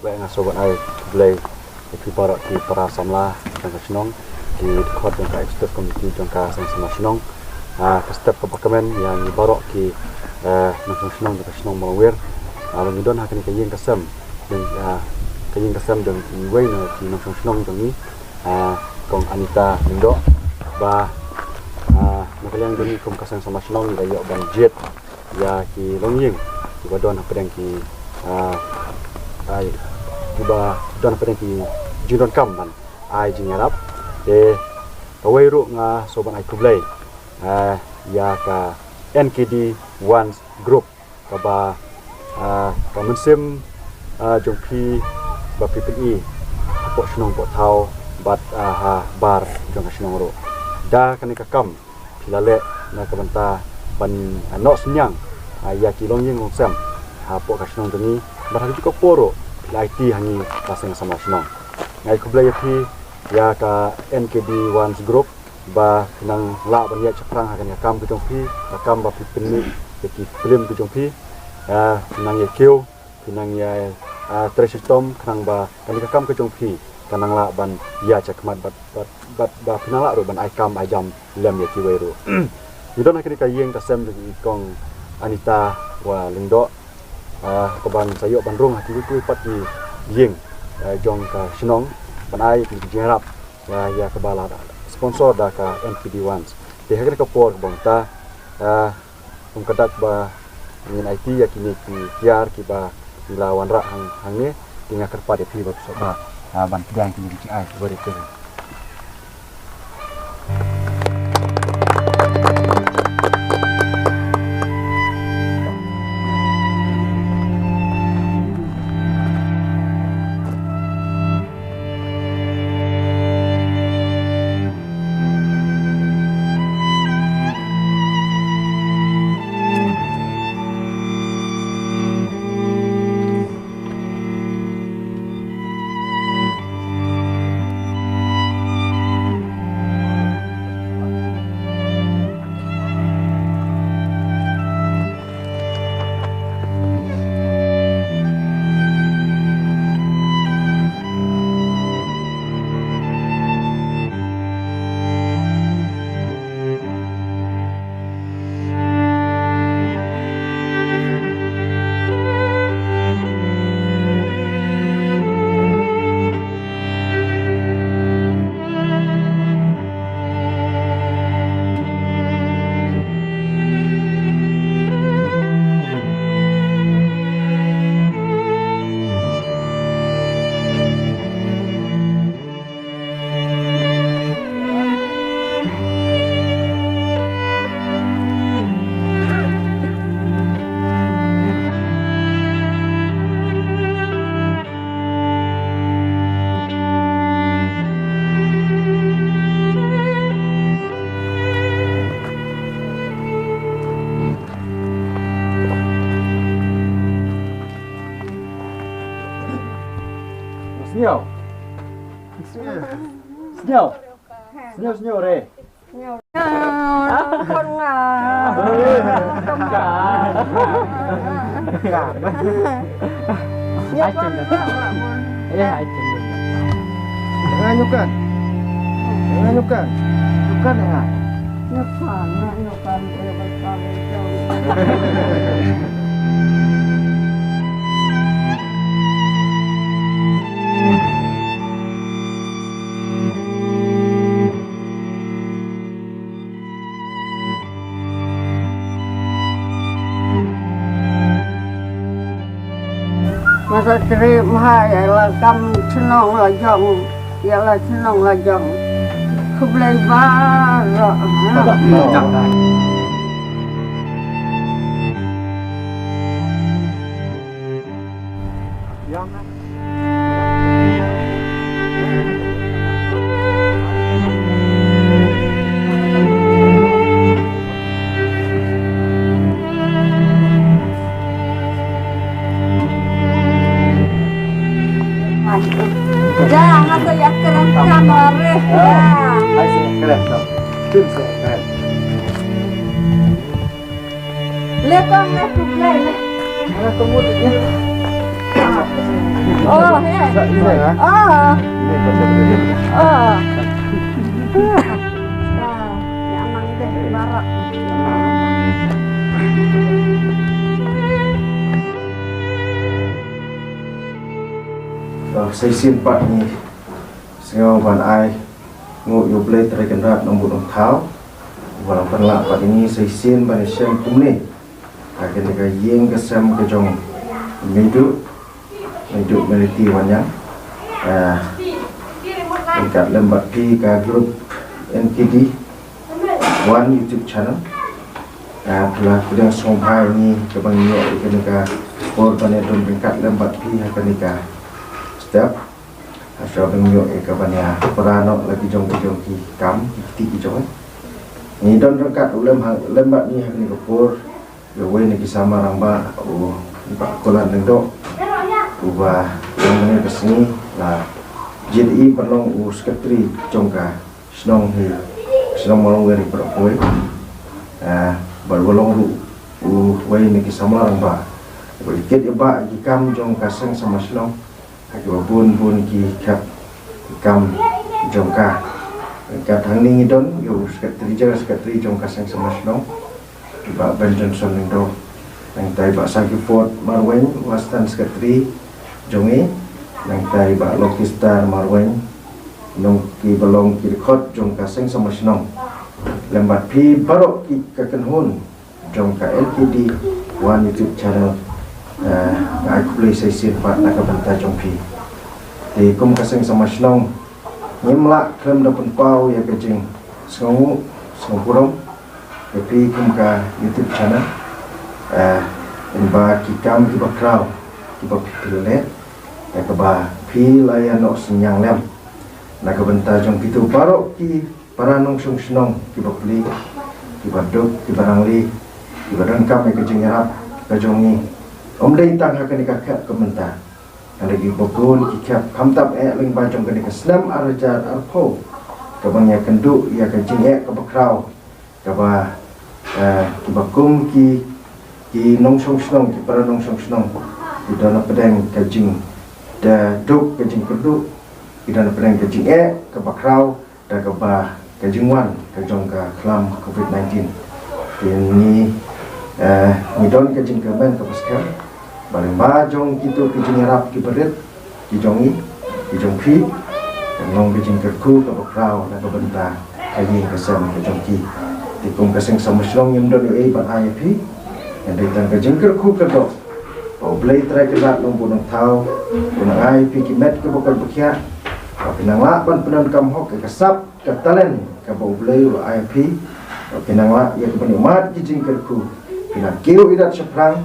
kayak ngasobat ai boleh di para di para samlah jangka senong di dekat jangka ekstep komiti jangka sama senong ke step ke parlemen yang barok di nang senong jangka senong mawir mengidon hakan kayeng kesem dan kayeng kesem dan iway na di nang senong jang ni kong Anita Mindo ba nakaliang doni kum kasang sama senong da yo ban jet ya ki longying di badon apa yang ki ai tiba don apa yang ki jindon kam ban ai jingarap kawai ru nga soban ai kublai ya ka NKD One Group ka mensim jongpi ba PPE pok senong pok tau bat bar jong senong ro da kanika kam pilale na kabanta ban no senyang ya kilong yeng ngongsam pok kasenong tani barang ko poro IT hangi pasang sama senong ngai kublai pi ya ka NKD One Group ba nang la ban ya chaprang hakan ya kam kujong pi kam ba pi penni ki film kujong pi nang ya keu nang ya tresistom kanang ba kanika kam kujong pi kanang la ban ya chakmat bat pinala ro ban ai kam ai jam lem ya kiwei ro idon hakini ka yeng kasem kong Anita wa lingdo keban sayok bandrung hati ku pat di yeng jong ka senong ban ai ki jerap ya kebala sponsor da ka NPD Ones de hakini ka por bang ta kadak ba ngin IT ya kini ki tiar ki ba lawan ra hang ni tinga kerpa de pi ba so ba ban kidang kini ki ai bari ke Senyum re. Con ngà. Không cả. Ai chân được. Ai chân được. Nyukan. Nyukan enggak? Nyukan. Masa terima ialah kam senang lajang, ialah senang lajang. Kublai bar. Jangan saya keren kamar ya. Ayo keren dong. Tim keren. Lihat kong na kublai na. Mana kamu Oh, ya. Ini ya. Oh. Ini pasal dia. Oh. Nah, nyaman deh barak. Saya simpan ni. Saya ban ai nguk yo play terkenal nombor thau. Walau pernah pada ini saya sin ban siam kumne. Akan dekat yang kesam kejong hidup meliti wanyang. Dekat lembat P ke grup NKD One YouTube channel. Telah kedang sompai ni kebang nyok ikan dekat korban yang dekat lembat P akan dekat setiap asal bengyo ekabanya peranok lagi jong-jong ki kam ti jong ni don dekat ulam lembat ni hak ni kapur yo we ni sama ramba pak kolan nendo ubah yang ni kesini lah jadi perlu sekretari jongka senong malong dari perpoi berbolong we ni sama ramba ikut iba ikam jongka seng sama senong bun ki kap kam jongka kat hang ni don yo sekretari jongka sang sama senong ba Ben Johnson ndo nang tai ba sagi fort marwen wastan sekretari jongi nang tai ba lokistar marwen nong ki balong ki khot jongka sang sama senong lembat pi barok ki kakenhun jongka LKD One YouTube channel aku boleh saya sifat nak bentar jompi. Di kum kasing sama senong nyemlak klem dapat pau ya kejing sengu kurang. Tapi kum ka YouTube channel ba kikam ki bakrau ki bapitule ya ba pi layan no senyang lem. Nak bentar jompi tu barok ki para nong senong ki bapli ki baduk ki barangli ki badangkam ya kejing yarap kejong ni Om day tang akan dikakap komentar. Ada lagi bokun kikap kamtap ling bajong kena keslam arjar arpo. Kabangnya kenduk ia kencing ke bakrau. Kaba kibakum ki nongsong senong ki para nongsong senong. Di dalam pedang kencing da duk kencing kenduk. Di dalam pedang kencing ke bakrau da kaba kencing wan kejong ka kelam COVID-19. Ini midon kencing kemen ke paskar. Baling bajong kita kejing harap ki berit ki jongi ki jongpi nong kejing kerku ke bakrau na ke benta kayi kesem ke jongki tikum keseng sama slong yang don ban IP yang datang kejing kerku ke dok au blai trai ke lat nong bunong tau bunong IP ki met ke bokal bekia pinang lak ban penan kam hok ke kesap ke talen ke bau blai IP pinang lak ya ke penikmat kejing kerku pinang kiu idat seprang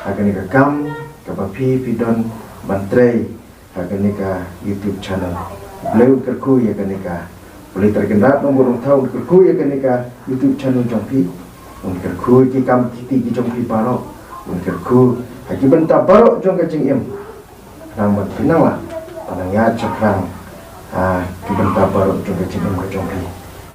akan nika kam kapapi pidon bantrei akan nika YouTube channel beliau kerku ya kan nika boleh terkenal nomor tahun kerku ya kan nika YouTube channel jompi kerku ki kam kiti ki jompi barok kerku haki benta barok jong kacing im nang mat pinang lah panang ya cekrang ki benta barok jong kacing im ke jompi